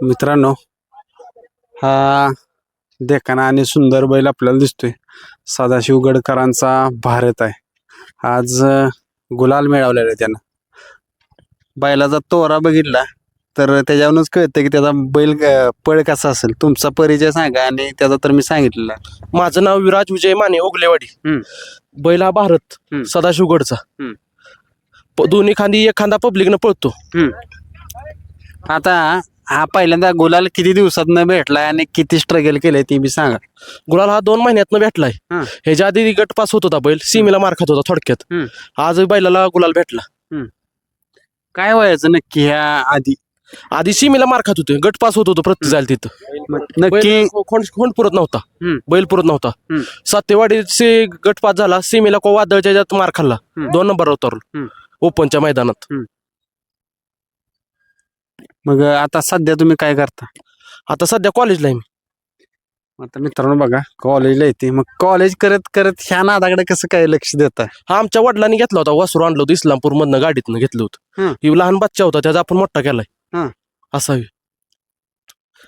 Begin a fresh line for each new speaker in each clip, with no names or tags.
मित्रांनो, हा देखणा आणि सुंदर बैल आपल्याला दिसतोय. सदाशिव गडकरांचा भारत आहे. आज गुलाल मिळवलेला आहे त्यानं. बैलाचा तोरा बघितला तर त्याच्यावरूनच कळतं की त्याचा बैल पळ कसा असेल. तुमचा परिचय सांगा आणि त्याचा तर मी सांगितलेला.
माझं नाव विराज विजय माने ओगलेवाडी. बैल हा भारत सदाशिवगडचा. दोन्ही खांदी एक खांदा पब्लिकनं पळतो.
आता हा पहिल्यांदा गुलाल किती दिवसात न भेटलाय आणि किती स्ट्रगल केलंय ते बी सांगा.
गुलाल हा 2 महिन्यातनं भेटलाय. ह्याच्या आधी गट पास होत होता बैल, सीमेला मार खात होता थोडक्यात. आज बैलाला गुलाल भेटला.
काय व्हायचं नक्की ह्या
आधी सीमेला मार खात होते, गट पास होत होतो प्रत्येक जायला तिथं.
नक्की
खोंड पुरत नव्हता, बैल पुरत नव्हता. सातेवाडीचे गट पास झाला, सीमेला को वादळच्या ह्याच्यात मार खाल्ला 2 नंबर उतरला ओपनच्या मैदानात.
मग आता सध्या तुम्ही काय करता?
आता सध्या कॉलेजला आहे मी.
आता मित्रांनो बघा, कॉलेजला येते. मग कॉलेज करत करत ह्या नादाकडे कसं काय लक्ष देता?
हा आमच्या वडिलांनी घेतला होता, वासरू आणलं होतं इस्लामपूर मधनं, गाडीतनं घेतलं होतं. ही लहान बच्चा होता, त्याचा आपण मोठा केलाय असावी.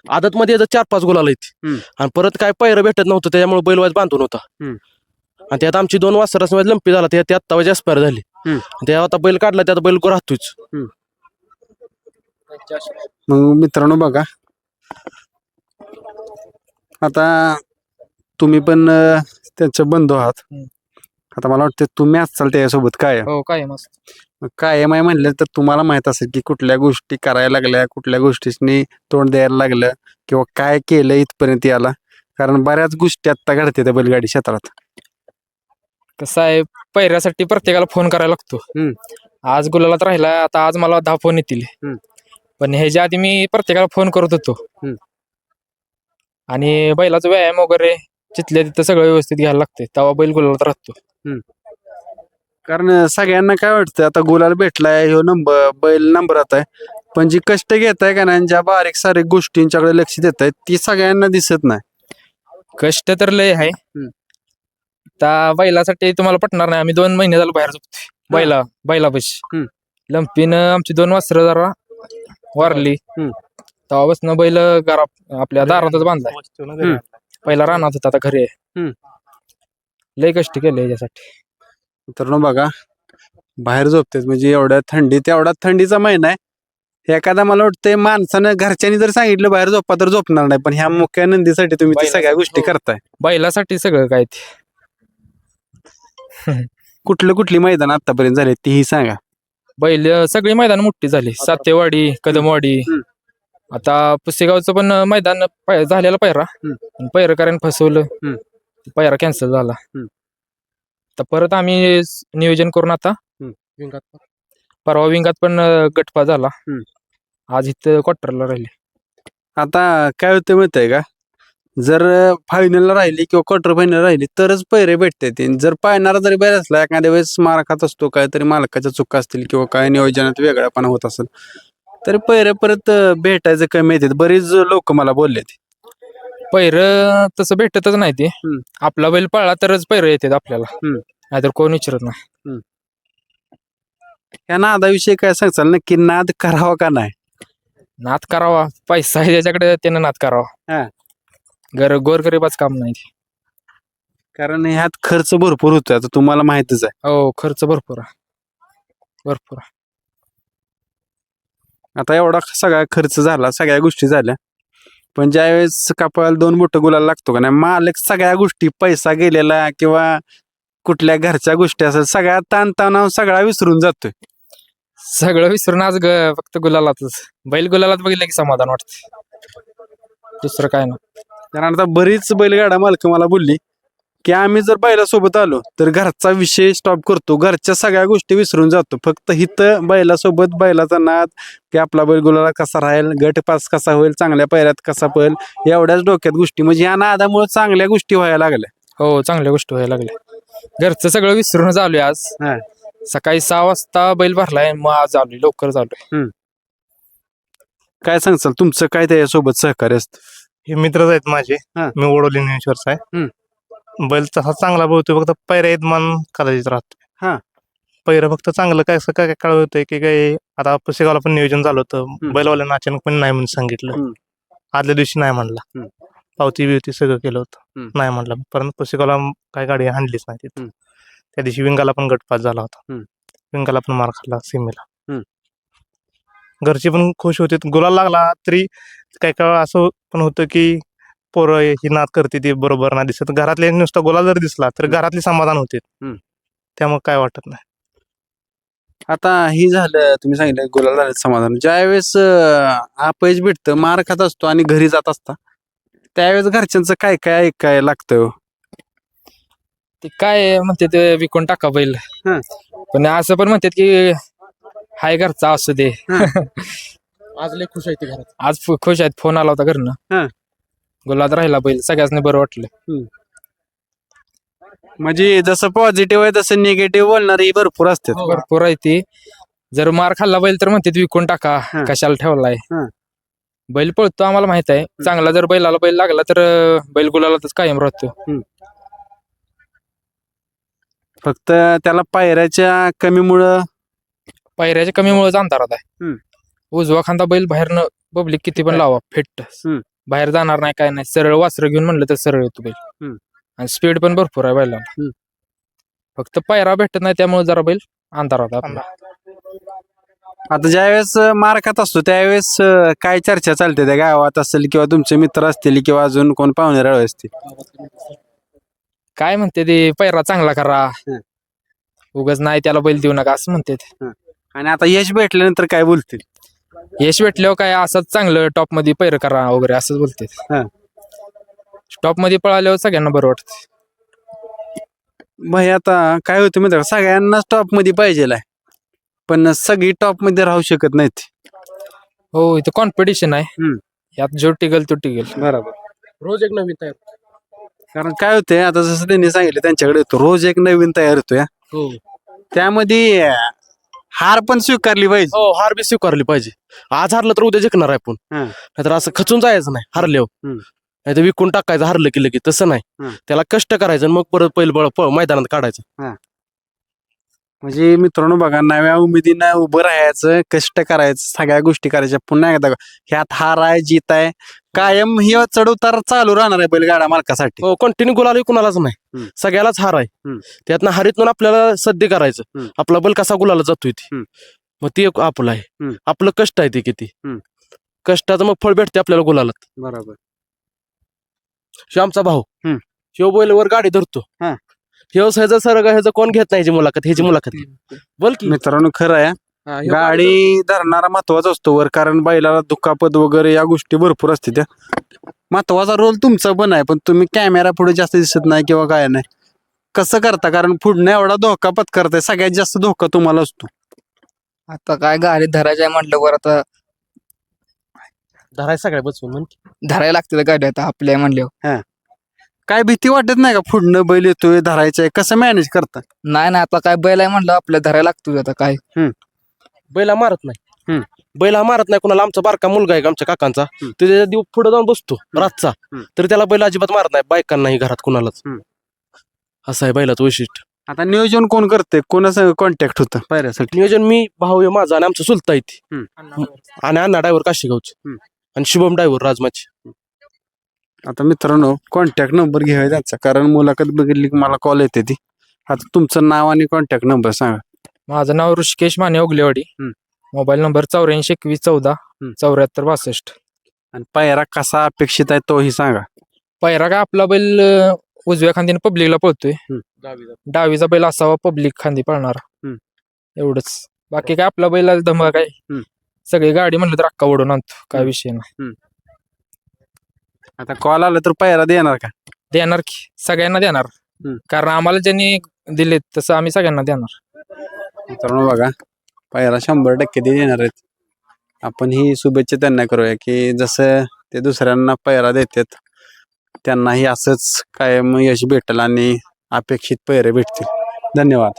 आदत मध्ये 4-5 गुलाल आहेत आणि परत काय पैर भेटत नव्हतं, त्याच्यामुळे बैलवाज बांधून होता. आणि त्यात आमची 2 वासरास लंपी झाला, ते आत्ता एक्सपायर झाली. त्या आता बैल काढला, त्यात बैल राहतोच.
मग मित्रांनो बघा, आता तुम्ही पण त्यांचे बंधू आहात. आता मला वाटतं तुम्ही असाल त्याच्यासोबत काय
हो काय मस्त.
काय माय म्हणलं तर तुम्हाला माहित असेल की कुठल्या गोष्टी करायला लागल्या, कुठल्या गोष्टींनी तोंड द्यायला लागलं किंवा काय केलं इथपर्यंत याला. कारण बऱ्याच गोष्टी आता घडते त्या बैलगाडी क्षेत्रात.
कसं आहे, पहिऱ्यासाठी प्रत्येकाला फोन करायला लागतो. आज गुलालात राहिला, आता आज मला 10 फोन येतील. पण ह्याच्या आधी मी प्रत्येकाला फोन करत होतो. आणि बैलाचा व्यायाम वगैरे जिथल्या तिथं सगळं व्यवस्थित घ्यायला लागते, तेव्हा बैल गुलालात राहतो.
कारण सगळ्यांना काय वाटतं, आता गुलाल भेटलाय, ह्यो बैल नंबरात आहे, पण जी कष्ट घेत आहे का नाही, ज्या बारीक सारीक गोष्टींच्याकडे लक्ष देत आहेत ती सगळ्यांना दिसत नाही.
कष्ट तर लय आहे. त्या बैलासाठी तुम्हाला पटणार नाही, आम्ही 2 महिने झालं बाहेर झोपतोय बैलापाशी. लंपीनं आमची 2 वासरं जरा वारली, तेव्हापासून बैल आपल्या दारातच बांधलाय. पहिला रानात होता, आता घरी आहे. लय कष्ट केले याच्यासाठी.
मित्रांनो बघा, बाहेर झोपतेत म्हणजे एवढ्या थंडीत, एवढा थंडीचा महिना आहे. एखादा मला वाटतं माणसानं घरच्यांनी जर सांगितलं बाहेर झोपा तर झोपणार नाही, पण ह्या मुख्य नंदीसाठी तुम्ही त्या सगळ्या गोष्टी करताय.
बैलासाठी सगळं काय ते.
कुठली मैदान आतापर्यंत झाले तीही सांगा.
बैल सगळी मैदान मोठी झाली, सातेवाडी, कदमवाडी. आता पुसेगावचं पण मैदान झालेला पैरा, पैरकऱ्यानं फसवलं, पैरा कॅन्सल झाला. तर परत आम्ही नियोजन करून आता परवा विंगात पण गटपा झाला. आज इथं क्वार्टरला राहिले.
आता काय होतं माहित आहे का, जर फायनलला राहिली किंवा क्वार्टर फायनल राहिली तरच पैरे भेटते. जर पाळणारा जरी बैल असला, एखाद्या वेळेस मार खात असतो, काहीतरी मालकाच्या चुका असतील किंवा काय नियोजनात वेगळापणा होत असेल, तरी पैरे परत भेटायचं कमी येतात. बरीच लोक मला बोलले
पैर तसं भेटतच नाही ते. आपला बैल पळला तरच पैर येतात आपल्याला, नाहीतर कोण विचारत नाही.
या नादाविषयी काय सांगचाल? नक्की नाद करावा का नाही?
नाद करावा, पैसा आहे त्याच्याकडे, त्यानं नाद करावा. गोरगरिबाच काम नाही.
कारण ह्यात खर्च भरपूर होतोय, आता तुम्हाला माहितच आहे.
हो, खर्च भरपूर भरपूर.
आता एवढा सगळा खर्च झाला, सगळ्या गोष्टी झाल्या, पण ज्यावेळेस कपाळाला 2 बोटं गुलाल लागतो का नाही, मालक सगळ्या गोष्टी, पैसा गेलेला किंवा कुठल्या घरच्या गोष्टी असेल, सगळ्या ताणतणाव सगळा विसरून जातोय.
सगळं विसरून आज फक्त गुलालातच. बैल गुलालात बघितलं की समाधान वाटते, दुसरं काय ना.
कारण आता बरीच बैलगाडा मालक मला बोलली की आम्ही जर बैलासोबत आलो तर घरचा विषय स्टॉप करतो, घरच्या सगळ्या गोष्टी विसरून जातो, फक्त हिथं बैलासोबत, बैलाचा नाद, की आपला बैल गुलाला कसा राहील, गट पास कसा होईल, चांगल्या पैऱ्यात कसा पळेल, एवढ्याच डोक्यात गोष्टी. म्हणजे या नादामुळे चांगल्या गोष्टी व्हायला लागल्या.
हो, चांगल्या गोष्टी व्हायला लागल्या. घरचं सगळं विसरून आलोय आज. सकाळी 6 वाजता बैल भरलाय, मग आज आलोय, लवकर आलोय.
काय सांगचाल, तुमचं काय त्याच्यासोबत सहकार्य असतं?
हे मित्रच आहेत माझे. मी ओढवली ज्ञानेश्वरचा आहे. बैल तसा चांगला बोलतोय, फक्त पैरा यजमान कदाचित राहतोय. पैरा फक्त चांगलं काय काळ होतंय की काही आता पुसेगावला पण नियोजन झालं होतं, बैलवाल्यांना अचानक पण नाही म्हणून सांगितलं. आदल्या दिवशी नाही म्हणला, पावती बिवती सगळं केलं होतं, नाही म्हणलं. परंतु पुसेगावला काय गाडी हाणलीच नाही तिथं. त्या दिवशी विंगाला पण गटपास झाला होता, विंगाला पण मार खाल्ला सीमेला. घरचे पण खुश होते, गुलाल लागला तरी काय काय असं पण होतं की पोरं ही नाद करते ती बरोबर नाही दिसत. घरातले नुसता गुलाल जर दिसला तर घरातले समाधान होते, त्यामुळे काय वाटत नाही.
आता ही झालं, तुम्ही सांगितलं गुलाल झालं समाधान. ज्यावेळेस अपयश भेटतं, मार खात असतो आणि घरी जात असता, त्यावेळेस घरच्यांचं काय काय ऐकाय लागतं?
ते काय म्हणते ते विकून टाका बैल, पण असं पण म्हणतात की हाय घरचा असू दे.
आज लय खुश आहे ते घरात.
आज खुश आहेत, फोन आला होता घरनं, गुलाल राहिला बैल, सगळ्यांनी बरं वाटलं.
म्हणजे जसं पॉझिटिव्ह आहे तसं निगेटिव्ह बोलणारी भरपूर असतात.
भरपूर आहे ती. जर मार खाल्ला बैल तर म्हणते विकून टाका, कशाला ठेवलाय. बैल पळतो आम्हाला माहित आहे, चांगला जर बैलाला बैल लागला तर बैल गुलालातच कायम राहतो.
फक्त त्याला पायऱ्याच्या कमीमुळं,
पायऱ्याच्या कमीमुळेच अंधारात आहे. उजवा खांदा बैल बाहेरनं पब्लिक किती पण लावा फिट, बाहेर जाणार नाही, काय नाही. सरळ वासरं घेऊन म्हणलं तर सरळ येतो बैल, आणि स्पीड पण भरपूर आहे बैलाला. फक्त पायरा भेटत नाही, त्यामुळे जरा बैल अंधारात आहे आपला.
आता ज्यावेळेस मार खात असतो त्यावेळेस काय चर्चा चालते त्या गावात असेल किंवा तुमचे मित्र असतील किंवा अजून कोण पाहुणे रावळे असतील?
काय म्हणते ते, पायरा चांगला करा, उगाच नाही त्याला बैल देऊ नका असं म्हणते.
आणि आता यश भेटल्यानंतर काय बोलतील?
यश भेटल्यावर काय असंच चांगलं टॉप मध्ये पैर करा वगैरे असंच बोलते. टॉप मध्ये पळाल्यावर सगळ्यांना बरं वाटतं.
भाई आता काय होतं माहिती का, सगळ्यांनाच टॉप मध्ये पाहिजे, पण सगळी टॉप मध्ये राहू शकत नाहीत.
हो, इथं कॉम्पिटिशन आहे, यात जो टिकल तो टिकल.
बरोबर.
रोज एक नवीन तयार.
कारण काय होतंय, आता जसं त्यांनी सांगितलं त्यांच्याकडे येतो रोज एक नवीन तयार होतोय, त्यामध्ये हार पण स्वीकारली पाहिजे.
हो, हार बी स्वीकारली पाहिजे. आज हारलं तर उद्या जिंकणार आहे आपण, नाहीतर असं खचून जायचं नाही हारल्यावर, नाही तर विकून टाकायचं हारलं की लगेच. तसं नाही, त्याला कष्ट करायचं आणि मग परत पहिलं मैदानात काढायचं.
म्हणजे मित्रांनो बघा, नव्या उमेदीनं उभं राहायचं, कष्ट करायचं, सगळ्या गोष्टी करायच्या. पुन्हा एकदा ह्यात हार आहे, जीत आहे, कायम ही चढ उतार चालू राहणार आहे बैलगाडा मालकासाठी.
हो, कंटिन्यू गुलाल कुणालाच नाही, सगळ्यालाच हार आहे. त्यातनं हारीतून आपल्याला सद्य करायचं, आपला बैल कसा गुलाला जातोय ती, मग ते आपलं आहे, आपलं कष्ट आहे ते किती, कष्टाचं मग फळ भेटते आपल्याला गुलालात.
बरोबर.
शिव आमचा भाऊ, शिव बैलवर गाडी धरतो, ह्याचं सरग ह्याचं कोण घेत नाही ह्याची मुलाखत बोल की.
मित्रांनो खरं आहे, गाडी धरणारा महत्वाचा असतो वर, कारण बैलाला दुखापत वगैरे या गोष्टी भरपूर असते. त्या महत्वाचा रोल तुमचा पण आहे, पण तुम्ही कॅमेरा पुढे जास्त दिसत नाही किंवा काय नाही. कसं करता, कारण पुढे एवढा धोका पत्करताय, सगळ्यात जास्त धोका तुम्हाला असतो.
आता काय गाडी धरायचं आहे म्हटल्यावर आता
धरायचं सगळ्या बसवून
धरायला लागते गाडी, आता आपल्या म्हणल्यावर.
काय भीती वाटत नाही का, पुढनं बैल येतोय धरायचंय, कसं मॅनेज करता?
नाही आता काय बैल आहे म्हणलं आपल्या धरायला लागतो. आता काय
बैला मारत नाही, बैला मारत नाही कोणाला. आमचा बारका मुलगा आहे आमच्या काकांचा, त्याच्या दिवस पुढे जाऊन बसतो रातचा, तर त्याला बैल अजिबात मारत नाही, बायकांनाही घरात कुणालाच. असं आहे बैलाचं वैशिष्ट्य.
आता नियोजन कोण करते, कोणाचं कॉन्टॅक्ट होतं पायऱ्यासाठी?
नियोजन मी, भाऊ आहे माझा आणि आमचं सुलता आहे, आणि अण्णा ड्रायव्हर काशीगावचे, आणि शुभम ड्रायव्हर राजमाची.
आता मित्रांनो कॉन्टॅक्ट नंबर घ्यावा त्यांचा, कारण मुलाखत बघितली की मला कॉल येते ती. आता तुमचं नाव आणि कॉन्टॅक्ट नंबर सांगा.
माझं नाव ऋषिकेश माने ओगलेवाडी, मोबाईल नंबर 84 21 14 74 62.
आणि पायरा कसा अपेक्षित आहे तोही सांगा.
पायरा काय आपला बैल उजव्या खांदीने पब्लिकला पळतोय, डावीचा बैल असावा पब्लिक खांदी पळणारा, एवढंच. बाकी काय आपला बैल धमक काय, सगळी गाडी म्हणलं तर अक्का ओढून आणतो, काय विषय नाही.
आता कॉल आला तर पायरा देणार का?
देणार की, सगळ्यांना देणार, कारण आम्हाला ज्यांनी दिलेत तसं आम्ही सगळ्यांना देणार.
मित्रांनो बघा, पायरा 100% देणार आहेत. आपण ही शुभेच्छा त्यांना करूया की जसं ते दुसऱ्यांना पायरा देतात, त्यांनाही असंच कायम यश भेटेल आणि अपेक्षित पैरे भेटतील. धन्यवाद.